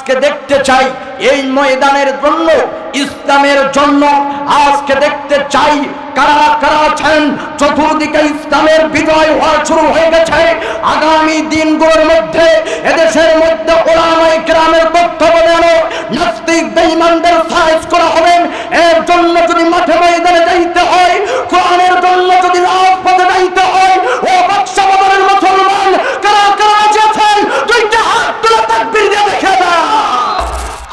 আজকে দেখতে চাই এই ময়দানের জন্য, ইসলামের জন্য আজকে দেখতে চাই কারা কারা আছেন। চতুর্দিকে ইসলামের বিজয় হওয়া শুরু হয়ে গেছে। আগামী দিনগুলোর মধ্যে এদেশের মধ্যে ওলামায়ে কেরামের তত্ত্বাবধানে নাস্তিক বেঈমানদের সাইজ করা হবে। এর জন্য যদি মাঠে ময়দানে যাইতে হয়, কোরআনের জন্য যদি রাজপথে যাইতে হয়, ও বাদশাহদের মুসলমান কারা কারা আছেন দুইটা হাত তুলে তাকবীর দিয়ে দেখে দাও।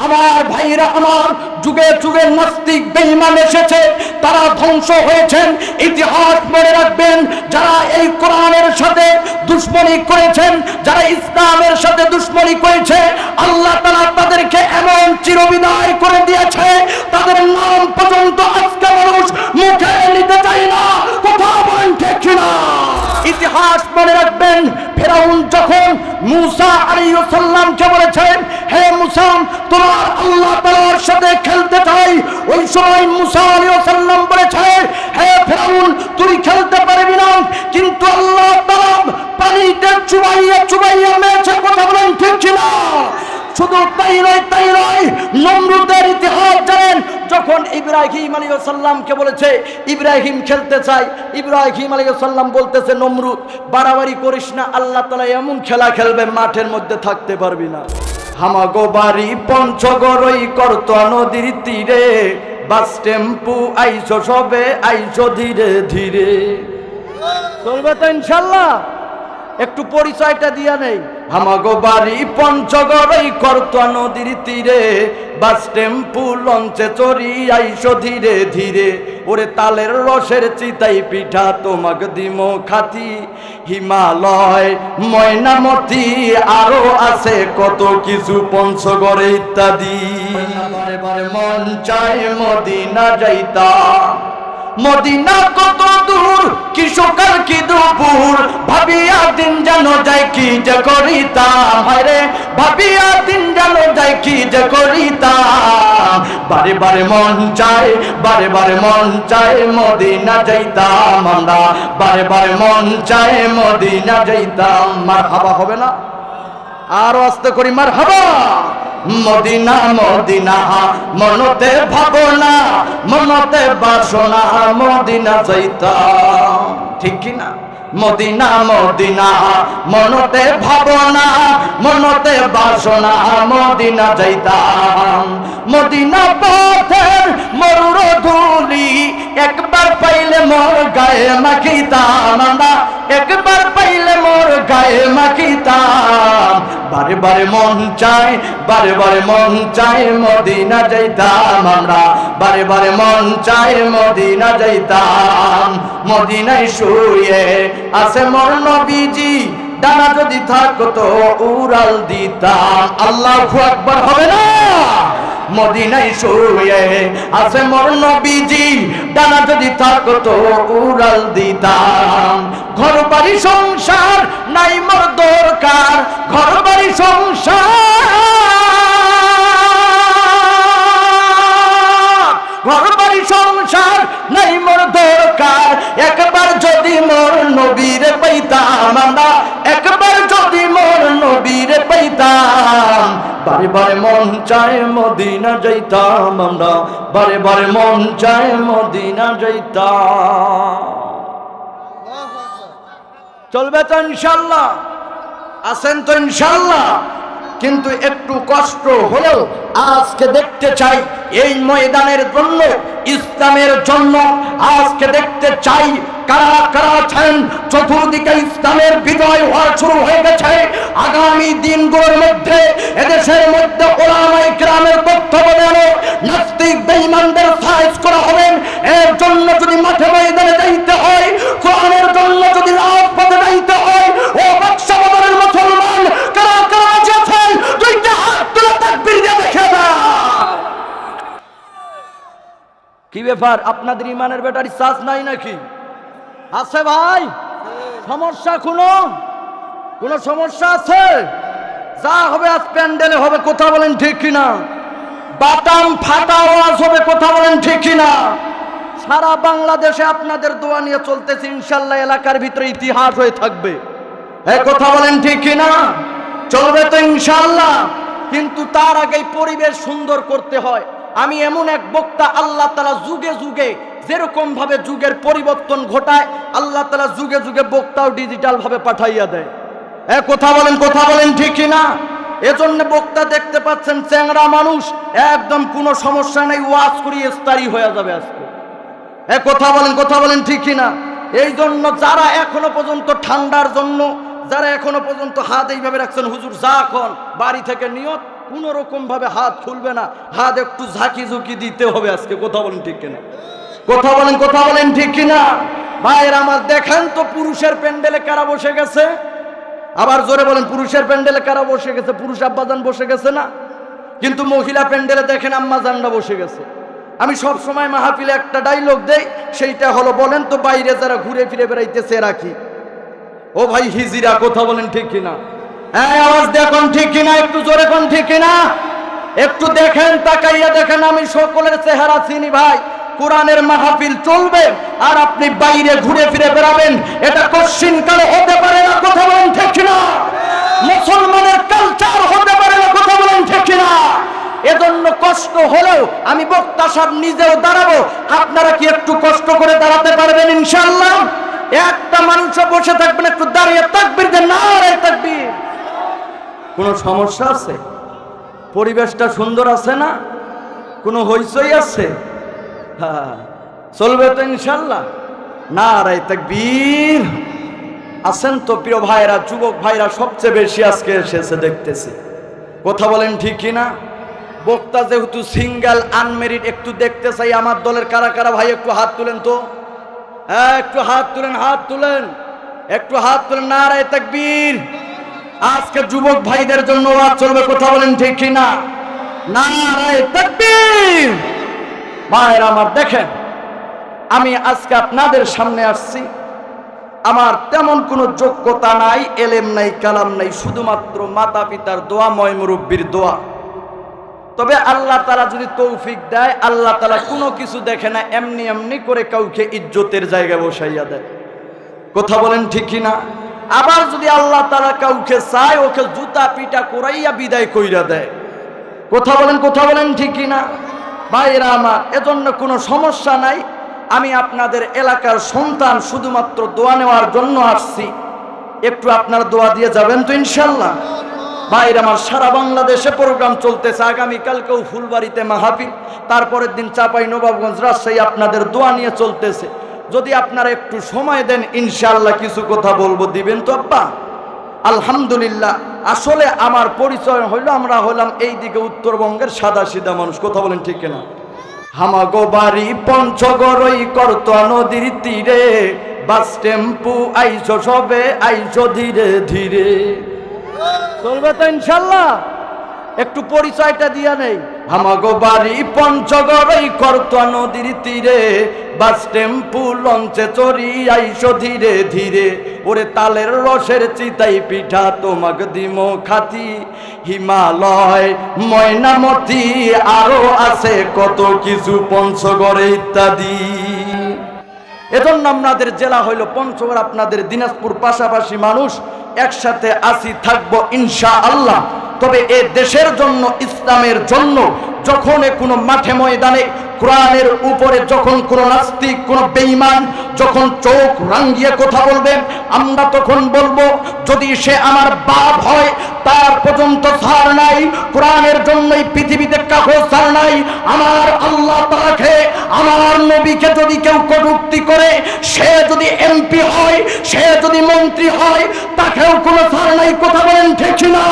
আমার ভাইরা আমার, যুগে যুগে নাস্তিক বেঈমান এসেছে, তারা ধ্বংস হয়েছেন। ইতিহাস মনে রাখবেন, যারা এই কোরআনের সাথে দুশমনী করেছেন, যারা ইসলামের সাথে দুশমনী করেছে, আল্লাহ তাআলা তাদেরকে এমন চিরবিদায় করে দিয়েছে, তাদের নাম পর্যন্ত আজকে মানুষ মুখে নিতে চায় না। কথা বলেন ঠিক কিনা? ইতিহাস মনে রাখবেন, ফেরাউন যখন মূসা আলাইহিস সালামকে বলেছেন, হে মূসা, তোমার আল্লাহ তাআলার সাথে খেলতে চাই, ওই সময় মূসা আলাইহিস সালাম বলেছে, হে ফেরাউন, তুই খেলতে পারবি না, কিন্তু আল্লাহ তাআলা পানিতে চুবাইয়া চুবাইয়া মেরেছে। কথা বলেন ঠিক কিনা? শুধু তাই নয়, নমরুদের ইতিহাস জানেন। যখন ইব্রাহিম আলাইহিস সালামকে বলেছে ইব্রাহিম খেলতে চাই, ইব্রাহিম আলাইহিস সালাম বলতেছে, নমরুদ বাড়াবাড়ি করিস না, আল্লাহ তাআলা এমন খেলা খেলবে মাঠের মধ্যে থাকতে পারবি না। হামাগো বাড়ি পঞ্চগড়ই করতোয়া নদীর তীরে, বাস টেম্পু আইছো সবে আইছো ধীরে ধীরে। চলবে তো ইনশাআল্লাহ? একটু পরিচয়টা দিয়া নেই। হামাগো বাড়ি পঞ্চগড়ই করতোয়া নদীর তীরে, বাস টেম্পু লঞ্চে চড়ি আইসো ধীরে ধীরে। ওরে তালের রসের চিতাই পিঠা তোমাকে দিমো খাতি, হিমালয় ময়নামতি আরো আছে কত কিছু পঞ্চগড়ে ইত্যাদি। বারে বারে মন চায় মদিনা যাইতা, মদিনা কত দূর, কি সকাল কি দুপুর, ভাবিয়া দিন যেন যায় কি যে করিতাম। হায়রে ভাবিয়া দিন যেন যায় কি যে করিতাম। বারে বারে মন চায়, বারে বারে মন চায় মদিনা যাইতাম আমরা, বারে বারে মন চায় মদিনা যাইতাম। মারহাবা হবে না? আরো আস্তে করি মারহাবা। মদিনা মদিনা মনতে ভাবনা, মনতে বাসনা, মদিনা যাইতাম। ঠিক কি না? মদিনা মদিনা মনতে ভাবনা, মনতে বাসনা, মদিনা যাইতাম। মদিনা পথের মরুর ধুলি একবার পাইলে মোর গায়ে মাখিতাম আমরা, একবার পাইলে মোর গায়ে মাখিতাম। বারে বারে মন চায়, বারে বারে মন চায় মদিনা যাইতাম আমরা, বারে বারে মন চায় মদিনা যাইতাম। মদিনায় শুয়ে আছে মোর নবীজি, ডানা যদি থাকতো উড়াল দিতাম। আল্লাহু আকবার হবে না? মদিনায় শুয়ে আছে মোর নবীজি, ডানা যদি থাকতো উড়াল দিতাম। ঘর বাড়ি সংসার নাই মোর দরকার, ঘর বাড়ি সংসার, ঘর বাড়ি সংসার নাই মোর দরকার। একবার যদি মোর নবীরে পাইতাম আমরা, একবার যদি মোর নবীরে পাইতাম। বারে বারে মন চায় মদিনা যাইতাম আমরা, বারে বারে মন চায় মদিনা যাইতাম। চলবে তো ইনশাআল্লাহ? আছেন তো ইনশাআল্লাহ? কিন্তু একটু কষ্ট হলেও আজকে দেখতে চাই এই ময়দানের জন্য, ইসলামের জন্য আজকে দেখতে চাই কারা কারা আছেন। চতুর্দিকে ইসলামের বিজয় হওয়া শুরু হয়ে গেছে। আগামী দিনগুলোর মধ্যে এদেশের মধ্যে ওলামায়ে কেরামের তত্ত্বাবধানে নাস্তিক বেঈমানদের সাইজ করা হবে। এর জন্য যদি মাঠে ময়দানে যাইতে হয়, কোরআনের জন্য যদি রাজপথে যাইতে হয়, ও বাদশাহদের মুসলমান কারা কারা আছেন দুইটা হাত তুলে তাকবীর দিয়ে দেখে দাও। কি ব্যাপার, আপনাদের ইমানের ব্যাটারি চার্জ নাই নাকি? আছে ভাই? সমস্যা কোনো সমস্যা আছে? যা হবে আজ প্যান্ডেলে হবে, কথা বলেন ঠিক কিনা? বাটাম ফাটা আওয়াজ হবে, কথা বলেন ঠিক কিনা? সারা বাংলাদেশে আপনাদের দোয়া নিয়ে চলতেছে, ইনশাআল্লাহ এলাকার ভিতরে ইতিহাস হয়ে থাকবে। এই কথা বলেন ঠিক কিনা? চলবে তো ইনশাআল্লাহ? কিন্তু তার আগেই পরিবেশ সুন্দর করতে হয়। আমি এমন এক বক্তা, আল্লাহ তাআলা যুগে যুগে যেরকম ভাবে যুগের পরিবর্তন ঘটায়, আল্লাহ তাআলা যুগে যুগে বক্তাও ডিজিটাল ভাবে পাঠাইয়া দেয়। কথা বলেন ঠিক কি না? এজন্য বক্তা দেখতে পাচ্ছেন চ্যাংড়া মানুষ, একদম কোনো সমস্যা নেই, ওয়াজ করি ইফতারি হয়ে যাবে আজকে। কথা বলেন ঠিক কি না? এই জন্য যারা এখনো পর্যন্ত ঠান্ডার জন্য যারা এখনো পর্যন্ত হাত এইভাবে রাখছেন, হুজুর যা এখন বাড়ি থেকে নিয়ত, কোন রকম ভাবে হাত খুলবে না, হাত একটু ঝাঁকি ঝুঁকি দিতে হবে আজকে। কথা বলেন ঠিক কিনা? কথা বলেন ঠিক কিনা? ভাইয়ের আমার, দেখেন তো পুরুষের প্যান্ডেলে কারা বসে গেছে? আবার জোরে বলেন, পুরুষের প্যান্ডেলে কারা বসে গেছে? পুরুষ আব্বাজান বসে গেছে না? কিন্তু মহিলা প্যান্ডেলে দেখেন আম্মাজানরা বসে গেছে। আমি সব সময় মাহফিলে একটা ডায়লগ দেই, সেইটা হলো, বলেন তো বাইরে যারা ঘুরে ফিরে বেড়াইতেছে এরা কি? ও ভাই হিজিরা, কথা বলেন ঠিক কিনা? হ্যাঁ, আওয়াজ দেখুন ঠিক কিনা? একটু জোরে কোন ঠিক কিনা? একটু দেখেন, তাকাইয়া দেখেন। আমি সকলের চেহারা চিনি ভাই। কোরআনের মাহফিল চলবে আর আপনি বাইরে ঘুরে ফিরে বেড়াবেন, এটা কশ্চিন কালে হতে পারে না। কথা বলেন ঠিক কিনা? মুসলমানের কালচার হতে পারে না। কথা বলেন ঠিক কিনা? এজন্য কষ্ট হলেও আমি বক্তা সাহেব নিজেও দাঁড়াবো। আপনারা কি একটু কষ্ট করে দাঁড়াতে পারবেন ইনশাআল্লাহ? একটা মানুষও বসে থাকবেন, একটু দাঁড়িয়ে তাকবীর দেন, নারে তাকবীর। কোনো সমস্যা আছে? পরিবেশটা সুন্দর আছে না? কোনো হইচই আছে? হ্যাঁ, চলবে তো ইনশাআল্লাহ। নারে তাকবীর। আছেন তো প্রিয় ভাইরা, যুবক ভাইরা সবচেয়ে বেশি আজকে এসেছে দেখতেছি। কথা বলেন ঠিক কিনা? বক্তা যেহেতু সিঙ্গেল আনমেরিড, একটু দেখতে চাই আমার দলের কারা কারা ভাই, একটু হাত তুলেন তো। একটু হাত তুলেন, একটু হাত তুলেন। নারে তাকবীর। আজকে যুবক ভাইদের জন্য ওয়াজ চলবে। কথা বলেন ঠিক কিনা? নারে তাকবীর। ভাইরা আমার, দেখেন আমি আজকে আপনাদের সামনে আসছি, আমার তেমন কোনো যোগ্যতা নাই, এলেম নাই, কালাম নাই, শুধুমাত্র মাতা পিতার দোয়া, ময় মুরব্বীর দোয়া। তবে আল্লাহ তাআলা যদি তৌফিক দেয়, আল্লাহ তাআলা কোনো কিছু দেখে না, এমনি এমনি করে কাউকে ইজ্জতের জায়গায় বসাইয়া দেয়। কথা বলেন ঠিক কিনা? আবার যদি আল্লাহ তাআলা কাউকে চায়, ওকে জুতা পিটা করাইয়া বিদায় কইরা দেয়। কথা বলেন ঠিক কিনা? ভাইরা আমার, এজন্য কোনো সমস্যা নাই। আমি আপনাদের এলাকার সন্তান, শুধুমাত্র দোয়া নেওয়ার জন্য আসছি। একটু আপনারা দোয়া দিয়ে যাবেন তো ইনশাআল্লাহ? ভাইরা আমার, সারা বাংলাদেশে প্রোগ্রাম চলতেছে। আগামীকালকেও ফুলবাড়িতে মাহফিল, তারপরের দিন চাপাই নবাবগঞ্জ, রাজশাহী, আপনাদের দোয়া নিয়ে চলতেছে। যদি আপনারা একটু সময় দেন ইনশাআল্লাহ কিছু কথা বলবো। দিবেন তো আব্বা? আলহামদুলিল্লাহ। আসলে আমার পরিচয় হইল, আমরা হলাম এইদিকে উত্তরবঙ্গের সাদা সিধা মানুষ। কথা বলেন ঠিক কিনা? হামাগো বাড়ি পঞ্চগড়ই করতোয়া নদীর তীরে, বাস টেম্পু আইসো সবে, আইসো ধীরে ধীরে। চলবে তো ইনশাআল্লাহ? একটু পরিচয়টা দিয়া নেই। হামাগো বাড়ি পঞ্চগড়ই করতোয়া নদীর তীরে, বাস টেম্পু লঞ্চে চড়ি আইসো ধীরে ধীরে। ওরে তালের রসের চিতাই পিঠা তোমাক দিমো খাতি, হিমালয়, ময়নামতি, আরো আছে কত কিছু পঞ্চগড়ে ইত্যাদি। এজন্য আপনাদের জেলা হইল পঞ্চগড়, আপনাদের দিনাজপুর, পাশাপাশি মানুষ একসাথে আসি, থাকবো ইনশাআল্লাহ। তবে এ দেশের জন্য, ইসলামের জন্য যখন কোনো মাঠে ময়দানে কোরআনের উপরে যখন কোনো নাস্তিক, কোনো বেঈমান যখন চোখ রাঙ্গিয়ে কথা বলবে, আমরা তখন বলবো, যদি সে আমার বাপ হয় তার পর্যন্ত ছাড় নাই। কোরআনের জন্যই পৃথিবীতে কাউকে ছাড় নাই। আমার আল্লাহ তাআলাকে, আমার নবীকে যদি কেউ কটূক্তি করে, সে যদি এমপি হয়, সে যদি মন্ত্রী হয়, তাকেও কোনো ছাড় নাই। কথা বলেন ঠিক না?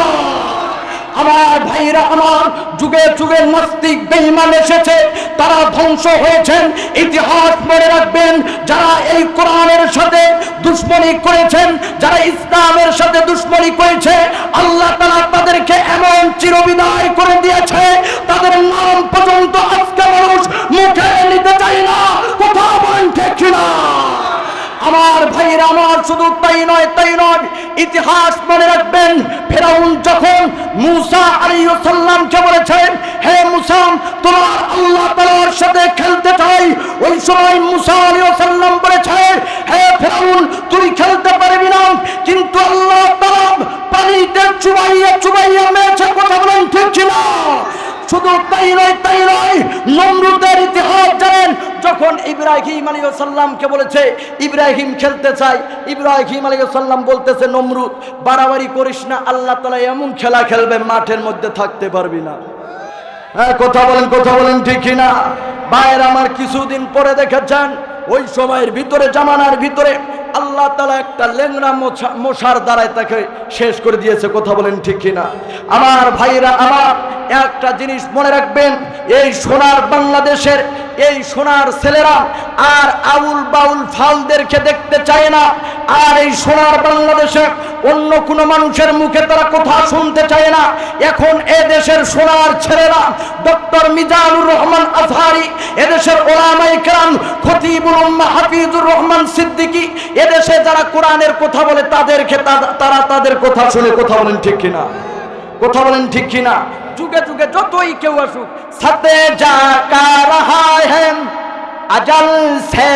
আমার ভাইরা আমার, যুগে যুগে নাস্তিক বেঈমান এসেছে, তারা ধ্বংস হয়েছেন। ইতিহাস মনে রাখবেন, যারা এই কোরআনের সাথে দুশমনি করেছেন, যারা ইসলামের সাথে দুশমনি করেছে, আল্লাহ তাআলা তাদেরকে এমন চিরবিদায় করে দিয়েছে, তাদের নাম পর্যন্ত আজকে মানুষ মুখে নিতে চায় না। কথা বলেন ঠিক না? আমার ভাইরা আমার, শুধু তাই নয়, ইতিহাস মনে রাখবেন, ফেরাউন যখন মূসা আলাইহিস সালামকে বলেছেন, হে মূসা, তোমার আল্লাহ তাআলার সাথে খেলতে চাই, ওই সময় মূসা আলাইহিস সালাম বলেছে, হে ফেরাউন, তুই খেলতে পারবি না। কিন্তু আল্লাহ তাআলা পানিতে চুবাইয়া মেরেছে। কথা বলেন ঠিক কিনা? শুধু তাই নয়, নমরুদের ইতিহাস জানেন। যখন ইব্রাহিম আলাইহিস সালামকে বলেছে ইব্রাহিম খেলতে চাই, ইব্রাহিম আলাইহিস সালাম বলতেছে নমরুদ বাড়াবাড়ি করিস না, আল্লাহ তাআলা এমন খেলা খেলবে মাঠের মধ্যে থাকতে পারবি না। হ্যাঁ, কথা বলেন ঠিক কিনা? ভাইয়ের আমার, কিছুদিন পরে দেখেছেন ওই সময়ের ভিতরে, জামানার ভিতরে আল্লাহ তাআলা একটা লেংড়া মশার দ্বারায় তাকে শেষ করে দিয়েছে। কথা বলেন ঠিক কিনা? আমার ভাইরা আমার, একটা জিনিস মনে রাখবেন, এই সোনার বাংলাদেশের এই সোনার ছেলেরা আর আউল বাউল ফালদেরকে দেখতে চায় না। আর এই সোনার বাংলাদেশে অন্য কোনো মানুষের মুখে তারা কথা শুনতে চায় না। এখন এদেশের সোনার ছেলেরা ডক্টর মিজানুর রহমান আজহারি, এদেশের ওলামায়ে কেরাম, খতিবুল উম্মাহ হাফিজুর রহমান সিদ্দিকী, এদেশে যারা কোরআনের কথা বলে তাদেরকে তারা তাদের কথা শুনে। কথা বলেন ঠিক কিনা? কথা বলেন ঠিক কিনা? যুগে যুগে যতই কেউ আসুক, সাথে যা কা রাহা হ্যায় আজল সে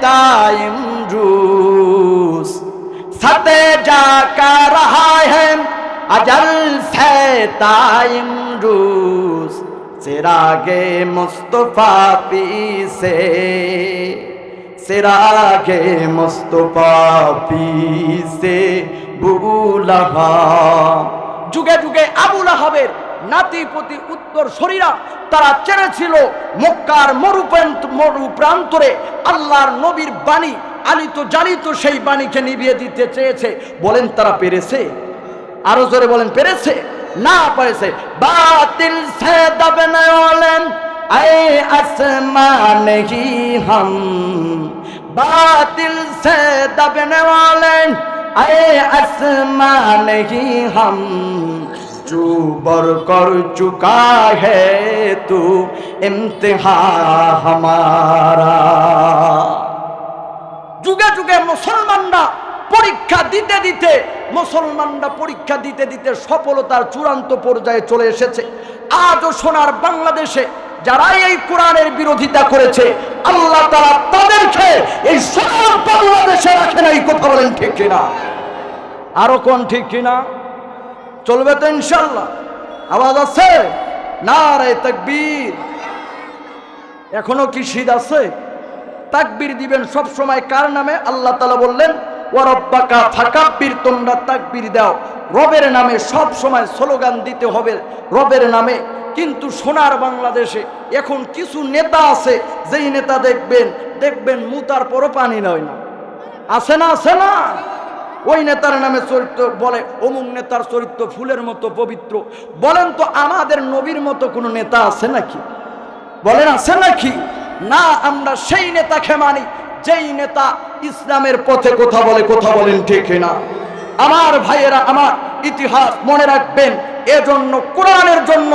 টাইম রুস, সাথে যা কা রাহা হ্যায় আজল সে টাইম রুস, চিরাগে মুস্তফা পীছে, চিরাগে মুস্তফা পীছে বুলাহা। যুগে যুগে আবু লাহাবের নাতিপতি উত্তর শরীরা তারা চেয়েছিল মক্কার মরু প্রান্তরে আল্লাহর নবীর বাণী আলিত জালিত সেই বাণীকে নিভিয়ে দিতে চেয়েছে। বলেন তারা পেরেছে? আরো জোরে বলেন, পেরেছে? না পেরেছে। বাতিল সে দবনে ওয়ালেন আয়ে আসমান হি হাম, বাতিল সে দবনে ওয়ালেন আয়ে আসমান হি হাম, जो बर कर चुका है तू इम्तिहा हमारा। যুগে যুগে মুসলমানরা পরীক্ষা দিতে দিতে সফলতার চূড়ান্ত পর্যায়ে চলে এসেছে। আজও সোনার বাংলাদেশে যারা এই কোরআনের বিরোধিতা করেছে, আল্লাহ তাআলা তাদেরকে এই সোনার বাংলাদেশে রাখেন। এই কথা বলেন ঠিক কিনা? আরো কোন ঠিক কিনা? চলবে তো ইনশাআল্লাহ? আওয়াজ আছে? নারে তাকবীর। এখনো কি শীত আছে? তাকবীর দিবেন সব সময় কার নামে? আল্লাহ তাআলা বললেন ওয়া রাব্বাকা ফাকাব্বির, তোমরা তাকবীর দাও রবের নামে। সব সময় স্লোগান দিতে হবে রবের নামে। কিন্তু সোনার বাংলাদেশে এখন কিছু নেতা আছে, যেই নেতা দেখবেন মুতার পরও পানি নয় না। আছে না? আছে না? ওই নেতার নামে চরিত্র বলে, অমুক নেতার চরিত্র ফুলের মতো পবিত্র। বলেন তো আমাদের নবীর মতো কোনো নেতা আছে নাকি? বলেন আছে নাকি? না, আমরা সেই নেতাকে মানি যেই নেতা ইসলামের পথে কথা বলে। কথা বলেন ঠিক না? আমার ভাইয়েরা আমার, ইতিহাস মনে রাখবেন। এজন্য কোরআনের জন্য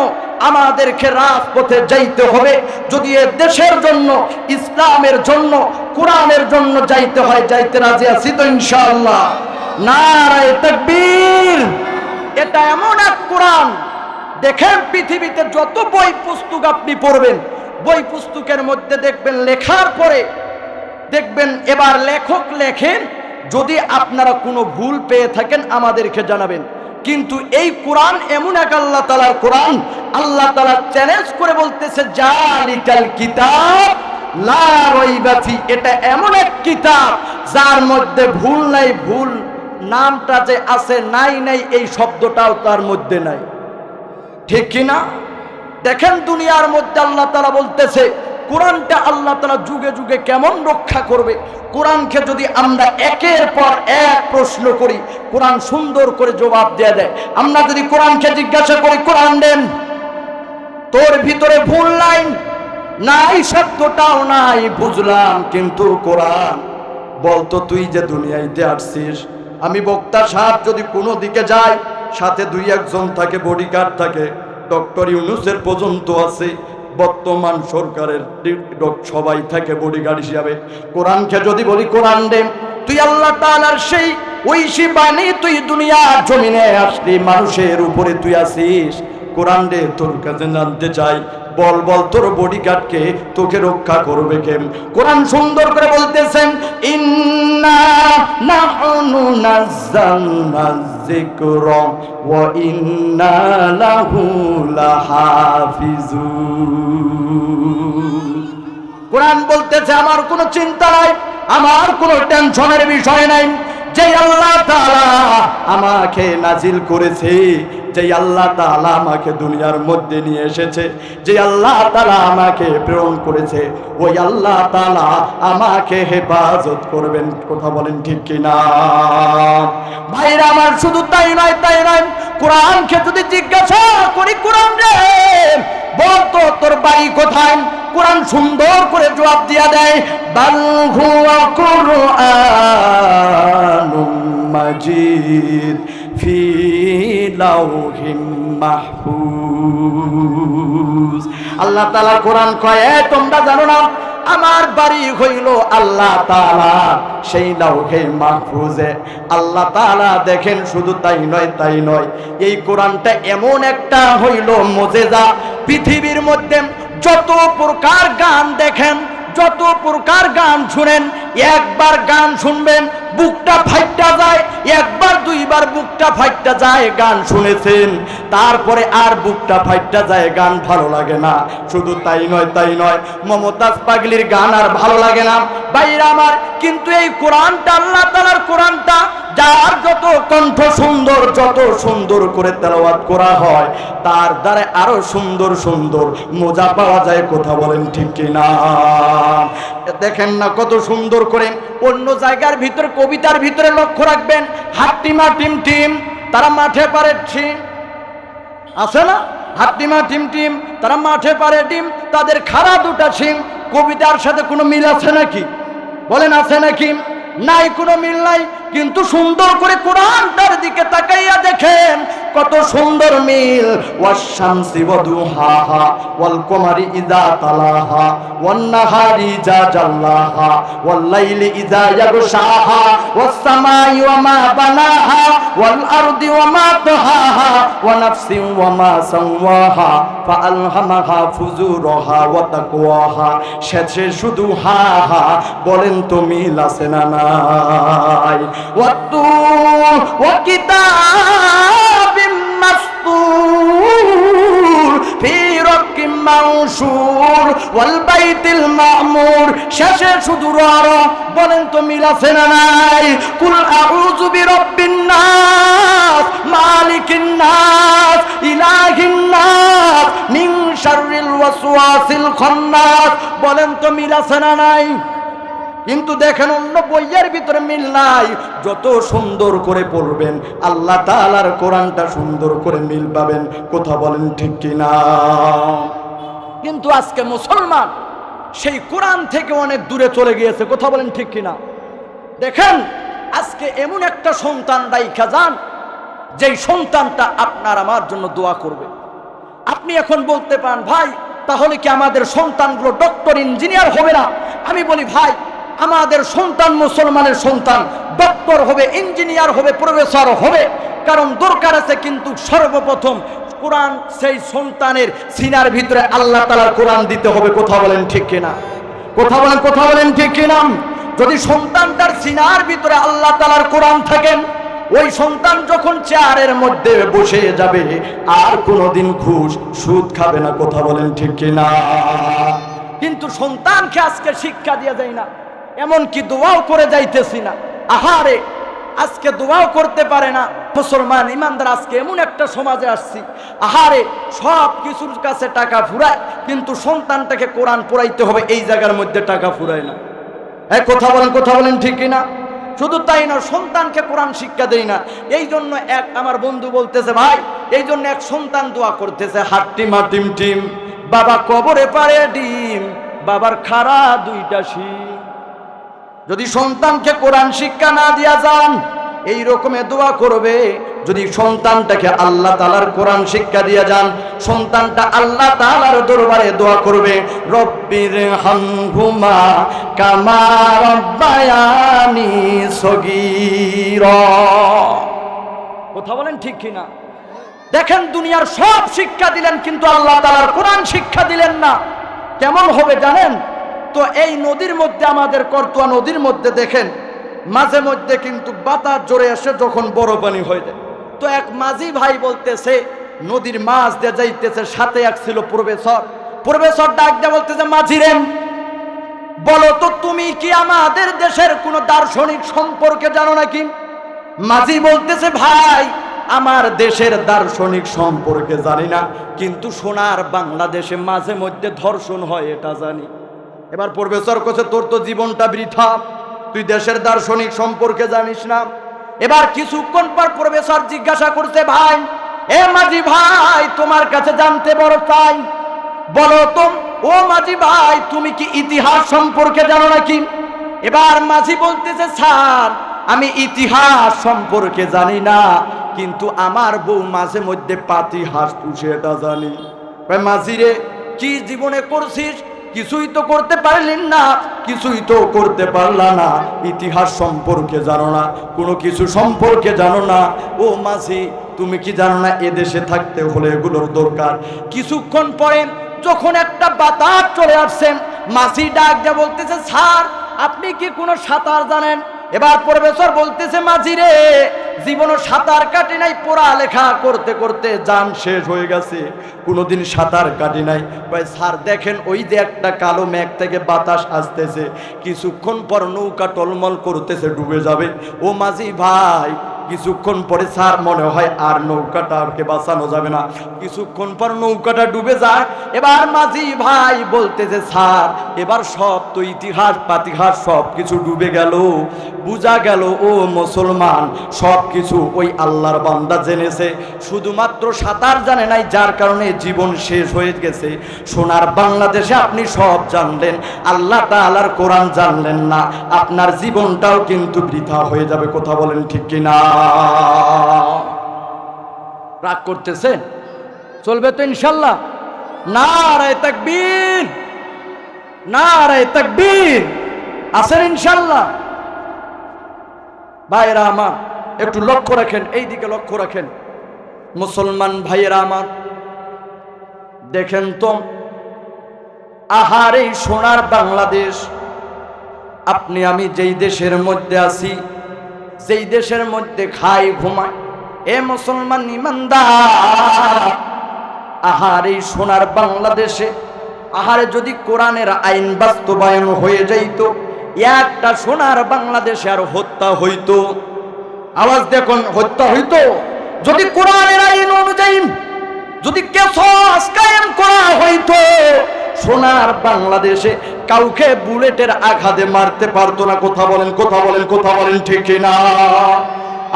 আমাদেরকে রাজপথে যাইতে হবে। যদি এ দেশের জন্য, ইসলামের জন্য, কোরআনের জন্য যাইতে হয়, যাইতে রাজি আছি তো ইনশাআল্লাহ? নারে তাকবীর। এটা এমন এক কোরআন, দেখেন পৃথিবীতে যত বই পুস্তক আপনি পড়বেন, বই পুস্তকের মধ্যে দেখবেন লেখার পরে দেখবেন এবার লেখক লেখেন, যদি আপনারা কোনো ভুল পেয়ে থাকেন আমাদেরকে জানাবেন। কিন্তু এই কোরআন এমন এক আল্লাহ তাআলার কোরআন, আল্লাহ তাআলা চ্যালেঞ্জ করে বলতেছে জালিকাল কিতাব লা রাইবা ফি। এটা এমন এক কিতাব যার মধ্যে ভুল নাই। ভুল নামটা যে আছে, নাই এই শব্দটাও তার মধ্যে নাই। ঠিক কিনা? দেখেন দুনিয়ার মধ্যে আল্লাহ তাআলা বলতেছে কোরআনটা আল্লাহ তাআলা যুগে যুগে কেমন রক্ষা করবে। কোরআনকে যদি আমরা একের পর এক প্রশ্ন করি, কোরআন সুন্দর করে জবাব দিয়ে দেয়। আমরা যদি কোরআনকে জিজ্ঞাসা করি, কোরআন দেন তোর ভিতরে ভুল নাই, শব্দটাও নাই, বুঝলাম, কিন্তু কোরআন বলতো তুই যে দুনিয়াতে আসছিস, আমি বক্তা সাহেব যদি কোনো দিকে যাই, সাথে দুই একজন থাকে, বডিগার্ড থাকে। ডক্টর ইউনূসের পর্যন্ত আছে, বর্তমান সরকারের সবাই থাকে বডিগার্ড হিসাবে। কোরআনকে যদি বলি কোরআন দে, তুই আল্লাহ তাআলার সেই ঐশী বাণী, তুই দুনিয়ার জমিনে আসলি, মানুষের উপরে তুই আসিস, কোরআন দে তোর কাছে জানতে চাই বল বল তোর বডিগার্ডকে, তোকে রক্ষা করবে কে? কোরআন সুন্দর করে বলতেছেন ইন্না নাহনু নাযালনা যিকরা ওয়া ইন্না লাহু লাহাফিজুন। কোরআন বলতেছে আমার কোনো চিন্তা নাই, আমার কোনো টেনশনের বিষয় নাই। যে আল্লাহ তাআলা আমাকে নাজিল করেছে, যে আল্লাহ তাআলা আমাকে দুনিয়ার মধ্যে নিয়ে এসেছে, যে আল্লাহ তাআলা আমাকে প্রেরণ করেছে, ওই আল্লাহ তাআলা আমাকে হেফাজত করবেন। কথা বলেন ঠিক কিনা? ভাইরা আমার, শুধু তাই নয়, তাই নয়, কোরআনকে যদি জিজ্ঞাসা করি, কোরআন রে বল তো তোর বাড়ি কোথায়, কোরআন সুন্দর করে জবাব দিয়া দেয় বাল হুয়া কুরআনুম মাজিদ ফি লাউহিম মাহফুজ। আল্লাহ তাআলা কোরআন কয় তোমরা জানো না আমার বাড়ি হইল আল্লাহ তাআলা সেই লাউহে মাহফুজে। আল্লাহ তাআলা দেখেন, শুধু তাই নয়, তাই নয়, এই কোরআনটা এমন একটা হইল মুজিজা। পৃথিবীর মধ্যে যত প্রকার গান দেখেন, যত প্রকার গান শুনেন, একবার গান শুনবেন বুকটা ফাইটটা যায়, একবার দুইবার বুকটা ফাইটটা যায় গান শুনেছেন, তারপরে আর বুকটা ফাইটটা যায়, গান ভালো লাগে না। শুধু তাই নয়, তাই নয়, মমতাজ পাগলির গান আর ভালো লাগে না ভাইরা আমার। কিন্তু এই কোরআনটা, আল্লাহ তাআলার কোরআনটা, যার যত কণ্ঠ সুন্দর, যত সুন্দর করে তেলাওয়াত করা হয়, তার দ্বারা আরো সুন্দর সুন্দর মজা পাওয়া যায়। কথা বলেন ঠিক কিনা? দেখেন না কত সুন্দর করে। অন্য জায়গার ভিতরে, কবিতার ভিতরে লক্ষ্য রাখবেন, হাট্টিমা টিম টিম তারা মাঠে পারে টিম আছে না, হাট্টিমা টিম টিম তারা মাঠে পারে টিম, তাদের খাড়া দুটা সিং। কবিতার সাথে কোনো মিল আছে নাকি? বলেন আছে নাকি? নাই, কোনো মিল নাই। কিন্তু সুন্দর করে কোরআনটার দিকে তাকাইয়া দেখেন কত সুন্দর মিল। ওয়াশ-শামসি ওয়াদুহাহা ওয়াল কমারি ইযা তালাহা ওয়ান নাহারি ইযা জাল্লাহা ওয়াল লাইলি ইযা ইয়াগশাহা ওয়াস সামাই ওয়া মা বানাহা ওয়াল আরদি ওয়া মা তাহাহা ওয়া নাফসিন ওয়া মা সাওয়াহা ফাআলহামাহা ফুজুরাহা ওয়া তাকওয়াহা। শেষে শুধু হা হা। বলেন তো মিল আছে না নাই? ওয়াত্তুর ওয়া কিতাবিম মাসতুর ফি রাক্কিম মানশুর ওয়াল বাইতিল মা'মুর। শেষে শুধু র। বলেন তো মিল আছে না নাই? কুল আউযু বিরাব্বিন নাস মালিকিন নাস ইলাহিন নাস মিন শাররিল ওয়াসওয়াসিল খান্নাস। বলেন তো মিল আছে না নাই? কিন্তু দেখেন অন্য বইয়ের ভিতরে মিল নাই। যত সুন্দর করে পড়বেন আল্লাহ তাআলার কোরআনটা সুন্দর করে মিল পাবেন। কথা বলেন ঠিক কিনা? কিন্তু আজকে মুসলমান সেই কোরআন থেকে অনেক দূরে চলে গিয়েছে। কথা বলেন ঠিক কিনা? দেখেন আজকে এমন একটা সন্তান রাইখা যান, যেই সন্তানটা আপনার আমার জন্য দোয়া করবে। আপনি এখন বলতে পারেন ভাই তাহলে কি আমাদের সন্তানগুলো ডক্টর ইঞ্জিনিয়ার হবে না? আমি বলি ভাই, আমাদের সন্তান, মুসলমানের সন্তান ডক্টর হবে, ইঞ্জিনিয়ার হবে, প্রফেসর হবে, কারণ দরকার আছে। কিন্তু সর্বপ্রথম কোরআন সেই সন্তানের সিনার ভিতরে আল্লাহ তাআলার কোরআন দিতে হবে। কথা বলেন ঠিক কিনা? কথা বলেন, কথা বলেন ঠিক কিনা? যদি সন্তানটার সিনার ভিতরে আল্লাহ তাআলার কোরআন থাকেন, ওই সন্তান যখন চেয়ারের মধ্যে বসে যাবে আর কোনোদিন ঘুষ সুদ খাবে না। কথা বলেন ঠিক কিনা? কিন্তু সন্তানকে আজকে শিক্ষা দিয়ে যায় না, এমনকি দোয়াও করে যাইতেছি না। আহারে, আজকে দোয়াও করতে পারে না মুসলমান ইমানদার। আজকে এমন একটা সমাজে আসছি, আহারে সব কিছুর কাছে টাকা ফুরায়, কিন্তু সন্তানটাকে কোরআন পড়াইতে হবে, এই জায়গার মধ্যে টাকা ফুরায় না। হ্যাঁ, কথা বলেন, কথা বলেন ঠিক কিনা? শুধু তাই না, সন্তানকে কোরআন শিক্ষা দেই না। এই জন্য এক আমার বন্ধু বলতেছে ভাই, এই জন্য এক সন্তান দোয়া করতেছে, হাট্টিমা টিম টিম বাবা কবরে পারে ডিম, বাবার খাড়া দুইটা শিং। যদি সন্তানকে কোরআন শিক্ষা না দিয়া যান, এই রকমের দোয়া করবে। যদি সন্তানটাকে আল্লাহ তাআলার কোরআন শিক্ষা দিয়া যান, সন্তানটা আল্লাহ তাআলার দরবারে দোয়া করবে, রব্বির হামহুমা কামা রব্বায়ানি সগীরা। কথা বলেন ঠিক কিনা? দেখেন দুনিয়ার সব শিক্ষা দিলেন কিন্তু আল্লাহ তাআলার কোরআন শিক্ষা দিলেন না। কেমন হবে জানেন তো? এই নদীর মধ্যে, আমাদের করতোয়া নদীর মধ্যে দেখেন মাঝে মধ্যে কিন্তু বাতাস জোরে এসে যখন বড় পানি হয়ে যায়, তো এক মাঝি ভাই বলতেছে, নদীর মাছ দিয়ে যাইতেছে, সাথে এক ছিল প্রফেসর ডাক দিয়ে বলতেছে, মাঝি রে বলো তো তুমি কি আমাদের দেশের কোনো দার্শনিক সম্পর্কে জানো নাকি? মাঝি বলতেছে, ভাই আমার দেশের দার্শনিক সম্পর্কে জানি না, কিন্তু সোনার বাংলাদেশে মাঝে মধ্যে ধর্ষণ হয় এটা জানি। এবার প্রফেসর কাছে, তোর তো জীবনটা বৃথা, তুই দেশের দার্শনিক সম্পর্কে জানিস না। এবার কিছুক্ষণ পর প্রফেসর জিজ্ঞাসা করছে, ভাই এ মাঝি ভাই তোমার কাছে জানতে বড় চাই, বলো তো ও মাঝি ভাই তুমি কি ইতিহাস সম্পর্কে জানো নাকি? এবার মাঝি বলতেছে, স্যার আমি ইতিহাস সম্পর্কে জানি না, কিন্তু আমার বউ মাঝে মধ্যে পাতিহাস পুষে এটা জানি। মাঝি রে কি জীবনে করছিস? কিছুই তো করতে পারলেন না, কিছুই তো করতে পারলা না, ইতিহাস সম্পর্কে জানো না, কোনো কিছু সম্পর্কে জানো না। ও মাঝি তুমি কি জানো না এদেশে থাকতে হলে এগুলোর দরকার? কিছুক্ষণ পরে যখন একটা বাতাস চলে আসছেন, মাঝি ডাক দিয়ে বলতেছে, স্যার আপনি কি কোনো সাঁতার জানেন? এবার প্রফেসর বলতেছে, মাঝি রে জীবনে সাঁতার কাটি নাই, পড়ালেখা করতে করতে জান শেষ হয়ে গেছে, কোনোদিন সাঁতার কাটি নাই। স্যার দেখেন ওই যে একটা কালো মেঘ থেকে বাতাস আসতেছে, কিছুক্ষণ পর নৌকা টলমল করতেছে, ডুবে যাবে। ও মাঝি ভাই কিছুক্ষণ পরে স্যার মনে হয় আর নৌকাটাকে বাঁচানো যাবে না, কিছুক্ষণ পর নৌকাটা ডুবে যায়। এবার মাঝি ভাই বলতেছে, স্যার এবার সব তো ইতিহাস পাতিহাস সব কিছু ডুবে গেল, বুঝা গেল ও মুসলমান সব কিছু ওই আল্লাহর বান্দা জেনেছে, শুধুমাত্র সাঁতার জানে নাই, যার কারণে জীবন শেষ হয়ে গেছে। সোনার বাংলাদেশে আপনি সব জানলেন, আল্লাহ তাআলার কোরআন জানলেন না, আপনার জীবনটাও কিন্তু বৃথা হয়ে যাবে। কথা বলেন ঠিক কিনা? রাগ করতেছে? চলবে তো ইনশাল্লাহ? নারায়ে তাকবীর, নারায়ে তাকবীর। আছেন ইনশাল্লাহ? ভাইরা আমার একটু লক্ষ্য রাখেন, এই দিকে লক্ষ্য রাখেন মুসলমান ভাইয়েরা আমার, দেখেন তো আহার এই সোনার বাংলাদেশ, আপনি আমি যেই দেশের মধ্যে আছি, যেই দেশের মধ্যে খাই ঘুমাই, এ মুসলমান ইমানদার, আহার এই সোনার বাংলাদেশে আহারে যদি কোরআনের আইন বাস্তবায়ন হয়ে যাইত, একটা সোনার বাংলাদেশে আর হত্যা হইতো। আওয়াজ দেখুন, হত্যা হইতো যদি কোরআনের আইন অনুযায়ী যদি কিসাস কায়েম করা হইতো, সোনার বাংলাদেশে কাউকে বুলেটের আঘাতে মারতে পারতো না। কথা বলেন, কথা বলেন, কথা বলেন ঠিক কিনা?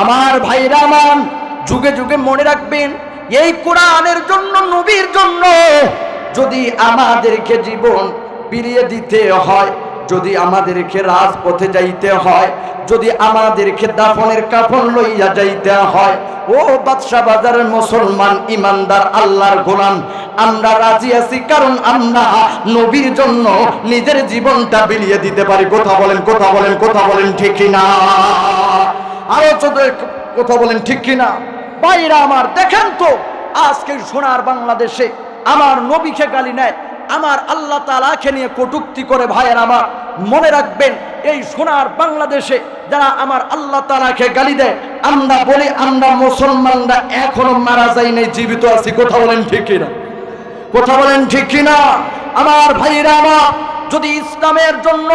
আমার ভাইরা আমার যুগে যুগে মনে রাখবেন, এই কোরআনের জন্য, নবীর জন্য যদি আমাদেরকে জীবন বিলিয়ে দিতে হয়, যদি আমাদেরকে রাজপথে যাইতে হয়, যদি আমাদেরকে দাফনের কাফন লইয়া যাইতে হয়, ও বাদশা বাজারের মুসলমান ইমানদার আল্লাহর গোলাম, আমরা রাজি আছি, কারণ আমরা নবীর জন্য নিজের জীবনটা বিলিয়ে দিতে পারি। কথা বলেন, কথা বলেন, কথা বলেন ঠিক কিনা? আরো কথা বলেন ঠিক কিনা? ভাইরা আমার দেখেন তো আজকে সোনার বাংলাদেশে আমার নবীকে গালি নেয়, আমার আল্লাহ তাআলাকে নিয়ে কটূক্তি করে। ভাইয়ের আমার মনে রাখবেন, এই সোনার বাংলাদেশে যারা আমার আল্লাহ তাআলাকে গালি দেয়, আমরা বলি আমরা মুসলমানরা এখনো মারা যাই নাই, জীবিত আছি। কথা বলেন ঠিক কিনা? কথা বলেন ঠিক কিনা? আমার ভাইয়েরা আমার যদি ইসলামের জন্য,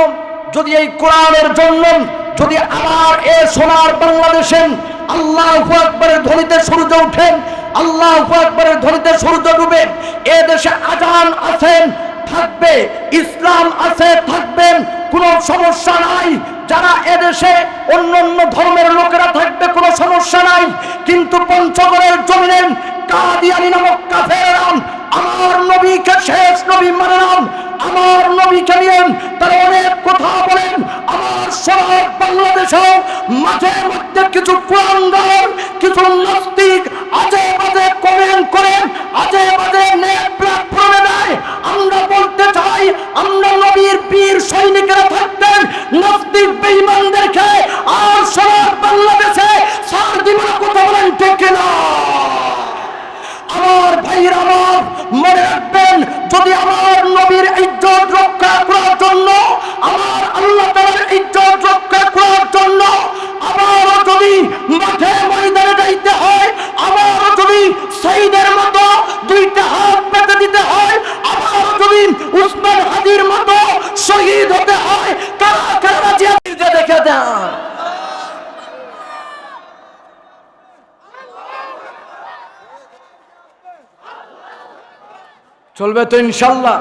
যদি এই কোরআনের জন্য, যদি আমার এই সোনার বাংলাদেশে আল্লাহু আকবারের ধ্বনিতে সূর্য ওঠেন, আল্লাহু আকবারের ধ্বনিতে সূর্য ডুবে, এ দেশে আজান আছেন থাকবে, ইসলাম আছে থাকবেন, কোনো সমস্যা নাই। যারা এদেশে অন্য অন্য ধর্মের লোকেরা থাকবে, কোনো সমস্যা নাই, কিন্তু পঞ্চগড়ের জমিনে কাদিয়ানী নামক কাফেররা আমার নবীকে শেষ নবী মানে না, আমার নবীকে নিয়ে তারা অনেক কথা বলেন। আমার সব বাংলাদেশেও মাঝে মধ্যে কিছু পুরানগর, কিছু নাস্তিক আজে বাজে কমেন্ট করেন, আজে বাজে নেট প্ল্যাটফর্মে দেয়। আমরা বলতে চাই, আমরা নবীর বীর সৈনিকেরা থাকতেন নাস্তিক বেঈমানদেরকে আর সব বাংলাদেশে ছাড় দিব না। কথা বলেন ঠিক কিনা? যদি আমার নবীর ইজ্জত রক্ষা করার জন্য, আমার আল্লাহ তাআলার ইজ্জত রক্ষা করার জন্য আমারও যদি মাঠে ময়দানে যাইতে হয়, আমারও যদি শহীদের মতো দুইটা হাত পেতে দিতে হয়, আমারও যদি উসমান হাদির মতো শহীদ হতে হয়, কারা কারা রাজি আছেন দেখে দেন। চলবে তো ইনশাল্লাহ?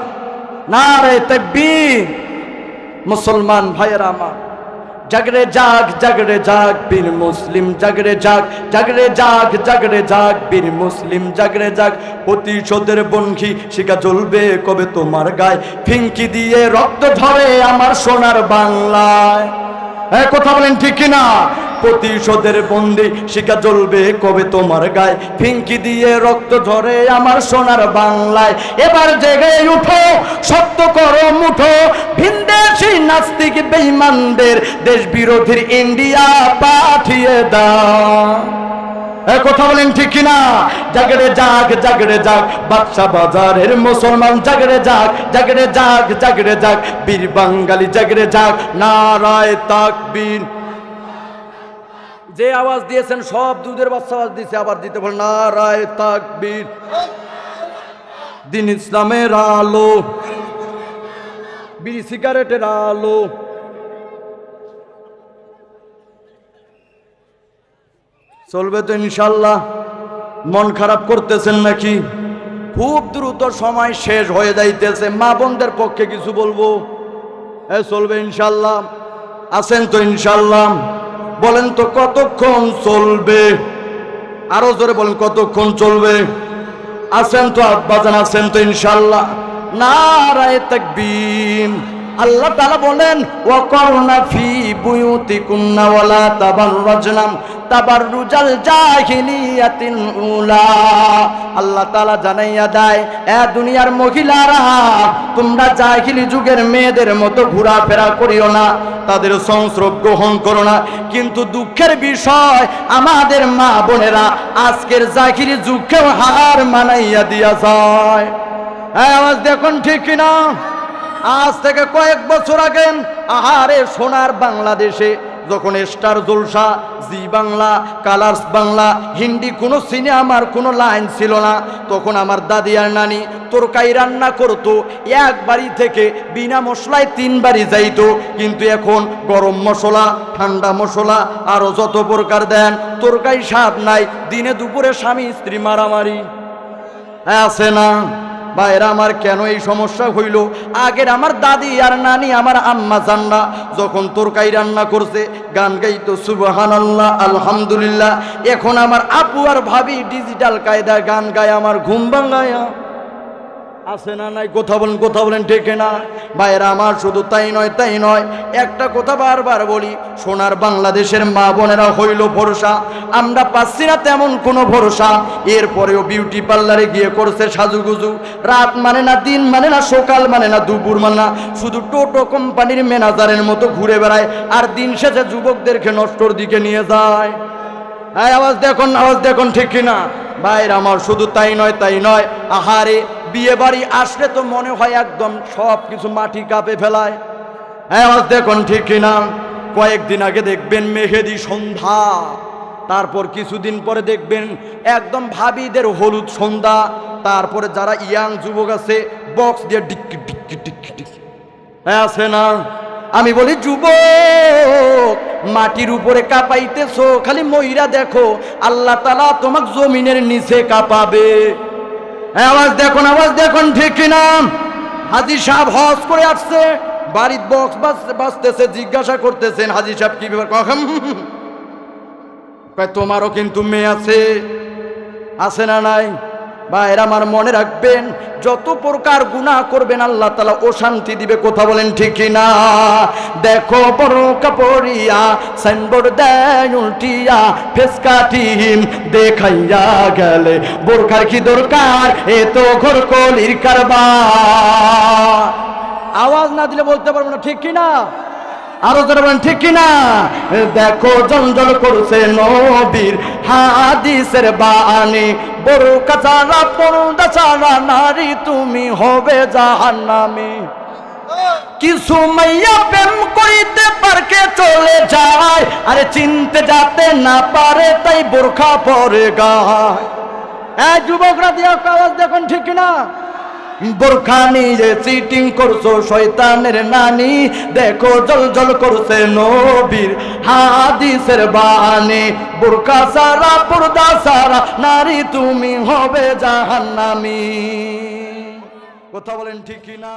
নারে তাকবীর। মুসলমান ভাইয়েরা আমার, জাগরে জাগ জাগরে জাগ বীর মুসলিম, জাগরে জাগ জাগরে জাগ জাগরে জাগ বীর মুসলিম, জাগরে জাগ। প্রতিশোধের বনখি শিখা জ্বলবে কবে তোমার গায়ে, ফিঙ্কি দিয়ে রক্ত ঝরে আমার সোনার বাংলায়। কথা বলেন ঠিক কিনা? প্রতিশোধের বন্দি শিখা জ্বলবে কবে তোমার গায়ে, ফিঙ্কি দিয়ে রক্ত ঝরে আমার সোনার বাংলায়। এবার জেগে উঠো, সত্য করো মুঠো, ভিনদেশী নাস্তিক বেঈমানদের দেশ বিরোধীর ইন্ডিয়া পাঠিয়ে দাও। কথা বলেন ঠিক কিনা? জাগরে জাগ জাগরে জাগ বাদশা বাজারের মুসলমান, জাগরে জাগ জাগরে জাগ জাগরে জাগ বীর বাঙালি, জাগরে জাগ। নারায়ে তাকবীর। যে আওয়াজ দিয়েছেন সব দুধের বাচ্চা আওয়াজ দিয়েছে, আবার দিতে বল নারায়ে তাকবীর। দিন ইসলামের আলো, বিড়ি সিগারেটের আলো। চলবে তো ইনশাল্লাহ? মন খারাপ করতেছেন নাকি? খুব দ্রুত সময় শেষ হয়ে যাইতেছে, মা বোনদের পক্ষে কিছু বলবো। চলবে ইনশাল্লাহ? আছেন তো ইনশাল্লাহ? বলেন তো কতক্ষণ চলবে? আরো জোরে বলেন কতক্ষণ চলবে? আছেন তো আব্বাজান? আছেন তো ইনশাল্লাহ? নারায়ে তাকবীর। আল্লাহ তাআলা বলেন ওয়াকরনা ফি বুয়ুতিকুন্না ওয়ালা তাবাররাজনা তাবাররুজাল জাহিলিয়াতিল উলা। আল্লাহ তাআলা জানাইয়া দেয়, এ দুনিয়ার মহিলারা, তোমরা জাহিলি যুগের মেয়েদের মতো ঘোরাফেরা করিও না, তাদের সংস্রব গ্রহণ করো না। কিন্তু দুঃখের বিষয়, আমাদের মা বোনেরা আজকের জাহিলি যুগকেও হার মানাইয়া দিয়া যায়। আওয়াজ দেখুন ঠিক কিনা? আজ থেকে কয়েক বছর আগে আহারে সোনার বাংলাদেশে যখন স্টার জলসা, জি বাংলা, কালার্স বাংলা, হিন্দি কোনো সিনেমার কোনো লাইন ছিল না, তখন আমার দাদি আর নানি তরকারি রান্না করতো, এক বাড়ি থেকে বিনা মশলায় 3 বাড়ি যাইতো। কিন্তু এখন গরম মশলা, ঠান্ডা মশলা, আরো যত প্রকার দেন, তরকারি স্বাদ নাই। দিনে দুপুরে স্বামী স্ত্রী মারামারি আছে না? ভাইরা আমার, কেন এই সমস্যা হইল? আগের আমার দাদি আর নানি, আমার আম্মা জানরা যখন তরকারি রান্না করছে গান গাইতো সুবহানাল্লাহ আলহামদুলিল্লাহ। এখন আমার আপু আর ভাবি ডিজিটাল কায়দায় গান গায় আমার ঘুম ভাঙায়া। আছে না নাই? কথা বলেন, কথা বলেন ঠিক না? ভাইরা আমার, শুধু তাই নয়, তাই নয়, একটা কথা বারবার বলি, সোনার বাংলাদেশের মা বোনেরা হইল ভরসা, আমরা পাচ্ছি না তেমন কোনো ভরসা। এরপরেও বিউটি পার্লারে গিয়ে করছে সাজুগুজু, রাত মানে না, দিন মানে না, সকাল মানে না, দুপুর মানে না, শুধু টোটো কোম্পানির ম্যানেজারের মতো ঘুরে বেড়ায়, আর দিন শেষে যুবকদেরকে নষ্টর দিকে নিয়ে যায়। হ্যাঁ, আওয়াজ দেখুন, আওয়াজ দেখুন ঠিক কিনা? ভাইরা আমার, শুধু তাই নয়, তাই নয়, আহারে বিয়ে বাড়ি আসলে তো মনে হয় একদম সব কিছু মাটি কাঁপে ফেলায়। হ্যাঁ, আওয়াজ দেখুন ঠিক কিনা? কয়েকদিন আগে দেখবেন মেহেদি সন্ধ্যা, তারপর কিছুদিন পরে দেখবেন একদম ভাবিদের হলুদ সন্ধ্যা, তারপরে যারা ইয়াং যুবক আছে বক্স দিয়ে ডিক্কি ডিক্কি ডিক্কি ডিক্কি। হ্যাঁ, আছে না? আমি বলি যুবক, মাটির উপরে কাঁপাইতেছো, খালি ময়রা দেখো, আল্লাহ তাআলা তোমাকে জমিনের নিচে কাঁপাবে। আওয়াজ দেখুন, আওয়াজ দেখুন ঠিক কিনা? হাজী সাহেব হজ করে আসছে, বাড়ির বক্স বাজতেছে, জিজ্ঞাসা করতেছেন হাজী সাহেব কি ব্যাপার? কখন তোমারও কিন্তু মেয়ে আছে, আছে না নাই? ভাইরা আমার, মনে রাখবেন, যত প্রকার গুনাহ করবেন আল্লাহ তাআলা অশান্তি দিবে। কথা বলেন ঠিক কিনা? দেখো বড় কাপড়িয়া সাইনবোর্ড দেয় উল্টিয়া, ফেসকাটিম দেখাইয়া গেলে বোরখার কি দরকার, এ তো ঘর কলির কারবার। আওয়াজ না দিলে বলতে পারবো না ঠিক কিনা? আরো জোরে বলেন ঠিক কিনা? দেখো জলজল করছে নবীর হাদিসের বাণী, বোরকা ছাড়া পর্দা ছাড়া নারী তুমি হবে জাহান্নামী। কিছু মাইয়া প্রেম করিতে পার্কে চলে যায়, আরে চিনতে যাতে না পারে তাই বোরখা পরে গায়। এই যুবকরা দিয়ে আওয়াজ দেখুন ঠিক কিনা? বোরখা নিয়ে চিটিং করছো শয়তানের নানি, দেখো জলজল করছে নবীর হাদিসের বাণী, বোরখা ছাড়া পর্দা ছাড়া নারী তুমি হবে জাহান্নামী। কথা বলেন ঠিক কিনা?